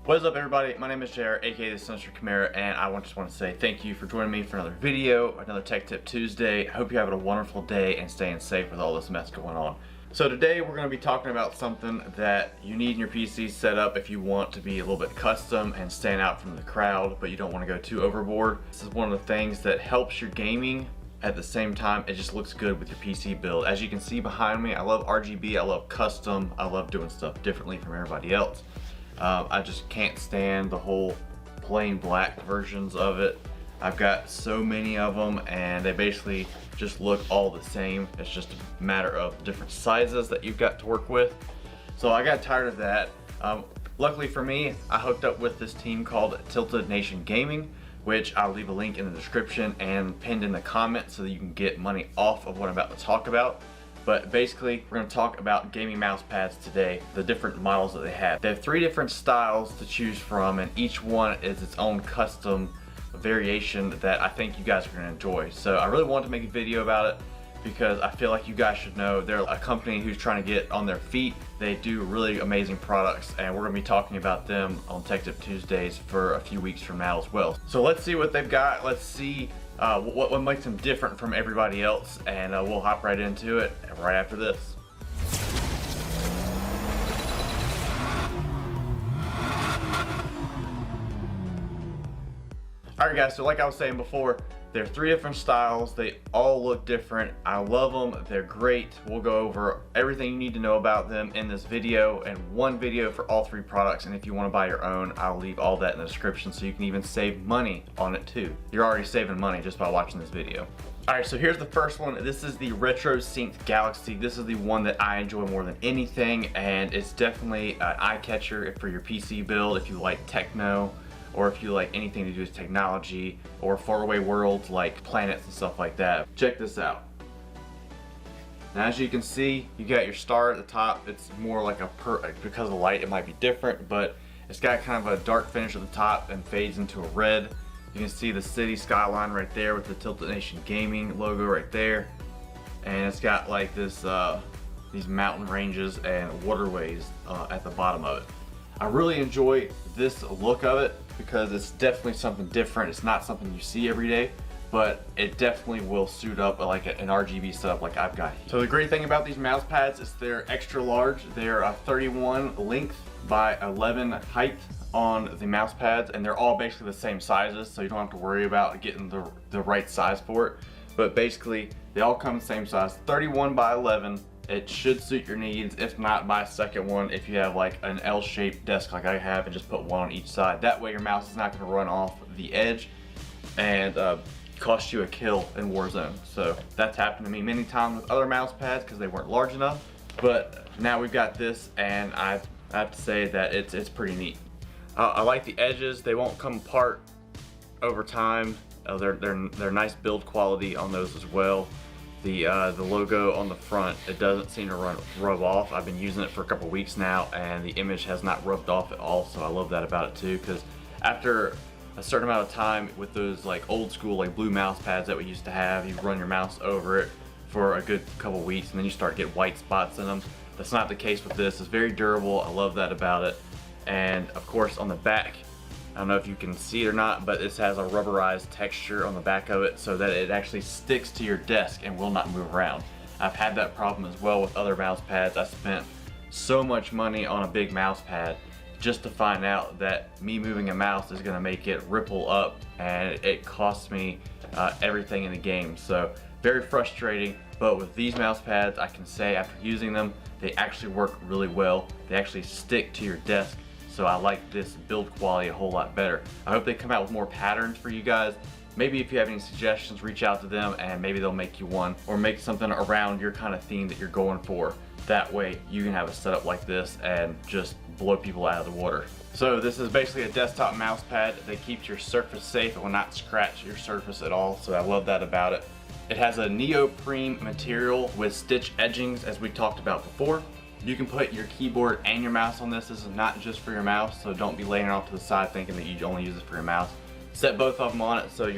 What is up, everybody? My name is JR, aka the Sinister Camaro, and I just want to say thank you for joining me for another video, another Tech Tip Tuesday. I hope you're having a wonderful day and staying safe with all this mess going on. So today we're going to be talking about something that you need in your PC setup if you want to be a little bit custom and stand out from the crowd, but you don't want to go too overboard. This is one of the things that helps your gaming. At the same time, it just looks good with your PC build. As you can see behind me, I love RGB, I love custom, I love doing stuff differently from everybody else. I just can't stand the whole plain black versions of it. I've got so many of them and they basically just look all the same. It's just a matter of different sizes that you've got to work with. So I got tired of that. Luckily for me, I hooked up with this team called Tilted Nation Gaming, which I'll leave a link in the description and pinned in the comments so that you can get money off of what I'm about to talk about. But basically, we're going to talk about gaming mouse pads today, the different models that they have. They have 3 different styles to choose from, and each one is its own custom variation that I think you guys are going to enjoy. So I really wanted to make a video about it because I feel like you guys should know they're a company who's trying to get on their feet. They do really amazing products, and we're going to be talking about them on Tech Tip Tuesdays for a few weeks from now as well. So let's see what they've got. Let's see what makes them different from everybody else, and we'll hop right into it right after this. Alright guys, so like I was saying before, there are 3 different styles. They all look different. I love them. They're great. We'll go over everything you need to know about them in this video, and one video for all 3 products. And if you want to buy your own, I'll leave all that in the description so you can even save money on it too. You're already saving money just by watching this video. Alright, so here's the first one. This is the TNSYNTH Galaxy. This is the one that I enjoy more than anything, and it's definitely an eye catcher for your PC build if you like techno, or if you like anything to do with technology or faraway worlds like planets and stuff like that. Check this out. Now as you can see, you got your star at the top. It's more like because of the light it might be different, but it's got kind of a dark finish at the top and fades into a red. You can see the city skyline right there with the Tilted Nation Gaming logo right there. And it's got like this these mountain ranges and waterways at the bottom of it. I really enjoy this look of it because it's definitely something different. It's not something you see every day, but it definitely will suit up like an RGB setup like I've got here. So the great thing about these mouse pads is they're extra large. They're 31 length by 11 height on the mouse pads, and they're all basically the same sizes, so you don't have to worry about getting the right size for it. But basically, they all come the same size, 31 by 11. It should suit your needs. If not, buy a second one if you have like an L-shaped desk like I have, and just put one on each side. That way your mouse is not going to run off the edge and cost you a kill in Warzone. So that's happened to me many times with other mouse pads because they weren't large enough. But now we've got this, and I have to say that it's pretty neat. I like the edges. They won't come apart over time. They're nice build quality on those as well. The logo on the front, it doesn't seem to rub off. I've been using it for a couple weeks now, and the image has not rubbed off at all, so I love that about it too, because after a certain amount of time with those like old school like blue mouse pads that we used to have, you run your mouse over it for a good couple weeks and then you start getting white spots in them. That's not the case with this. It's very durable. I love that about it. And of course on the back, I don't know if you can see it or not, but this has a rubberized texture on the back of it so that it actually sticks to your desk and will not move around. I've had that problem as well with other mouse pads. I spent so much money on a big mouse pad just to find out that me moving a mouse is going to make it ripple up, and it costs me everything in the game. So very frustrating, but with these mouse pads, I can say after using them, they actually work really well. They actually stick to your desk. So I like this build quality a whole lot better. I hope they come out with more patterns for you guys. Maybe if you have any suggestions, reach out to them and maybe they'll make you one, or make something around your kind of theme that you're going for. That way you can have a setup like this and just blow people out of the water. So this is basically a desktop mouse pad that keeps your surface safe. It will not scratch your surface at all, so I love that about it. It has a neoprene material with stitch edgings, as we talked about before. You can put your keyboard and your mouse on this. This is not just for your mouse, so don't be laying it off to the side thinking that you only use it for your mouse. Set both of them on it so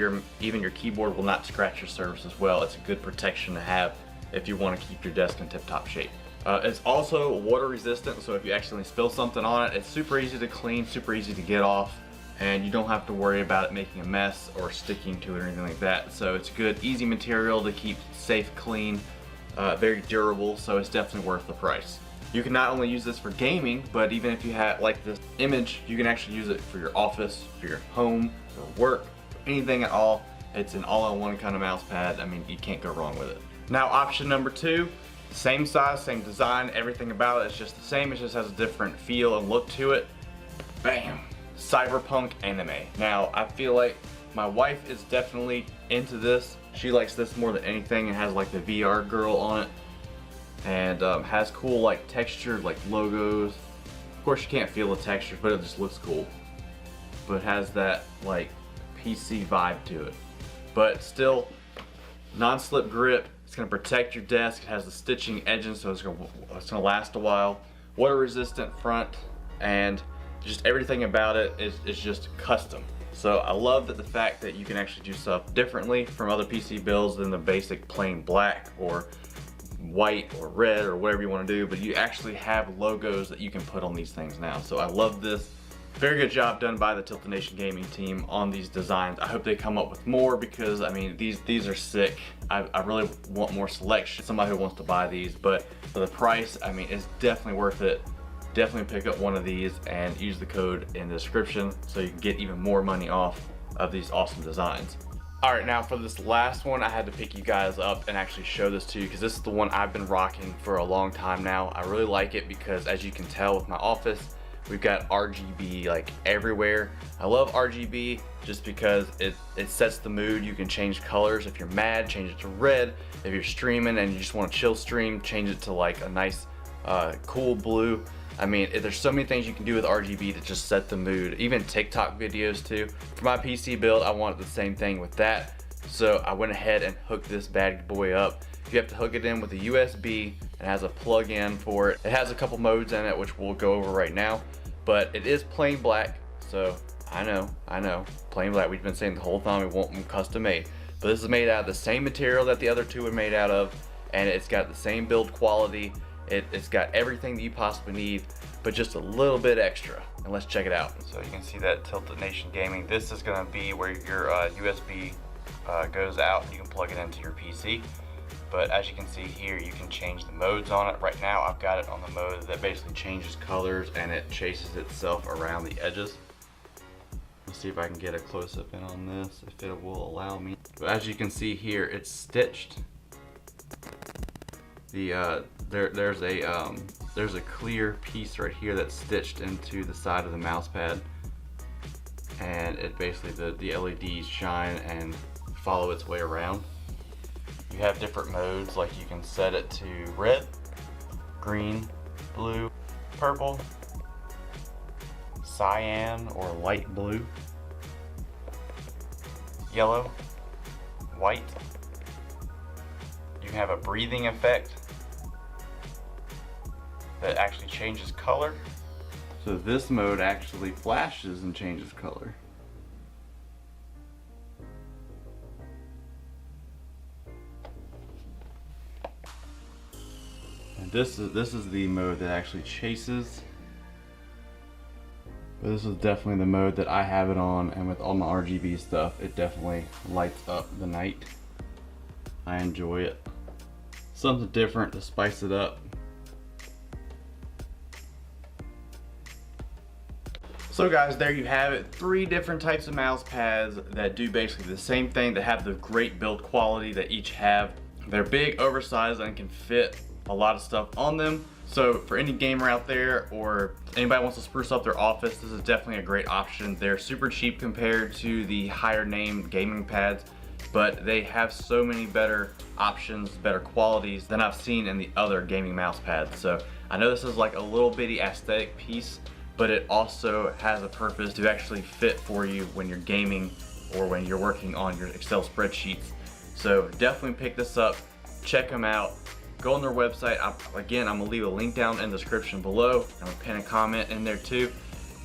even your keyboard will not scratch your surface as well. It's a good protection to have if you want to keep your desk in tip-top shape. It's also water resistant, so if you accidentally spill something on it, it's super easy to clean, super easy to get off, and you don't have to worry about it making a mess or sticking to it or anything like that. So it's good, easy material to keep safe, clean, very durable, so it's definitely worth the price. You can not only use this for gaming, but even if you have like this image, you can actually use it for your office, for your home, for work, for anything at all. It's an all-in-one kind of mouse pad. I mean, you can't go wrong with it. Now, option number 2, same size, same design, everything about it is just the same. It just has a different feel and look to it. Bam! Cyberpunk Anime. Now, I feel like my wife is definitely into this. She likes this more than anything. It has like the VR girl on it, and has cool like textured like logos. Of course, you can't feel the textures, but it just looks cool. But it has that like PC vibe to it. But still, non-slip grip. It's gonna protect your desk. It has the stitching edges, so it's gonna last a while. Water resistant front, and just everything about it is just custom. So I love that the fact that you can actually do stuff differently from other PC builds than the basic plain black or white or red or whatever you want to do, but you actually have logos that you can put on these things now. So I love this. Very good job done by the Tilted Nation Gaming team on these designs. I hope they come up with more, because I mean these are sick. I really want more selection. Somebody who wants to buy these, but for the price, I mean, it's definitely worth it. Definitely pick up one of these and use the code in the description so you can get even more money off of these awesome designs. Alright, now for this last one, I had to pick you guys up and actually show this to you, because this is the one I've been rocking for a long time now. I really like it because, as you can tell with my office, we've got RGB like everywhere. I love RGB just because it sets the mood. You can change colors. If you're mad, change it to red. If you're streaming and you just want to chill stream, change it to like a nice cool blue. I mean, there's so many things you can do with RGB to just set the mood. Even TikTok videos too. For my PC build, I wanted the same thing with that. So I went ahead and hooked this bad boy up. You have to hook it in with a USB. It has a plug-in for it. It has a couple modes in it, which we'll go over right now. But it is plain black, so I know, plain black. We've been saying the whole time we want them custom made. But this is made out of the same material that the other two were made out of, and it's got the same build quality. It's got everything that you possibly need, but just a little bit extra. And let's check it out. So you can see that Tilted Nation Gaming. This is gonna be where your USB goes out and you can plug it into your PC. But as you can see here, you can change the modes on it. Right now, I've got it on the mode that basically changes colors and it chases itself around the edges. Let's see if I can get a close-up in on this, if it will allow me. But as you can see here, it's stitched. There's a clear piece right here that's stitched into the side of the mouse pad, and it basically the LEDs shine and follow its way around. You have different modes, like you can set it to red, green, blue, purple, cyan or light blue, yellow, white. You can have a breathing effect that actually changes color. So this mode actually flashes and changes color. And this is the mode that actually chases. But this is definitely the mode that I have it on, and with all my RGB stuff, it definitely lights up the night. I enjoy it. Something different to spice it up. So guys, there you have it. 3 different types of mouse pads that do basically the same thing, that have the great build quality that each have. They're big, oversized, and can fit a lot of stuff on them. So for any gamer out there, or anybody wants to spruce up their office, this is definitely a great option. They're super cheap compared to the higher name gaming pads, but they have so many better options, better qualities than I've seen in the other gaming mouse pads. So I know this is like a little bitty aesthetic piece, but it also has a purpose to actually fit for you when you're gaming or when you're working on your Excel spreadsheets. So definitely pick this up, check them out, go on their website. Again, I'm gonna leave a link down in the description below. I'm gonna pin a comment in there too.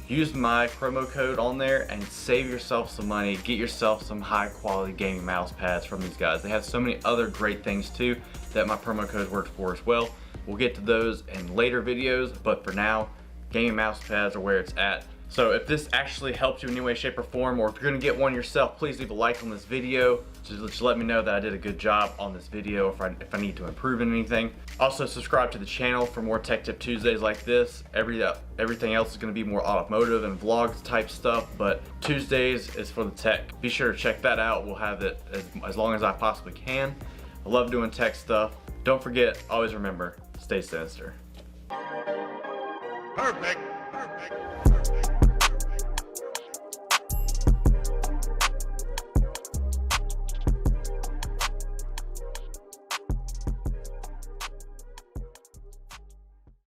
Use my promo code on there and save yourself some money. Get yourself some high quality gaming mouse pads from these guys. They have so many other great things too that my promo code works for as well. We'll get to those in later videos, but for now, gaming mouse pads are where it's at. So if this actually helped you in any way, shape, or form, or if you're gonna get one yourself, please leave a like on this video. Just let me know that I did a good job on this video, if I need to improve in anything. Also, subscribe to the channel for more Tech Tip Tuesdays like this. Everything else is gonna be more automotive and vlogs type stuff, but Tuesdays is for the tech. Be sure to check that out. We'll have it as long as I possibly can. I love doing tech stuff. Don't forget, always remember, stay sinister. Perfect.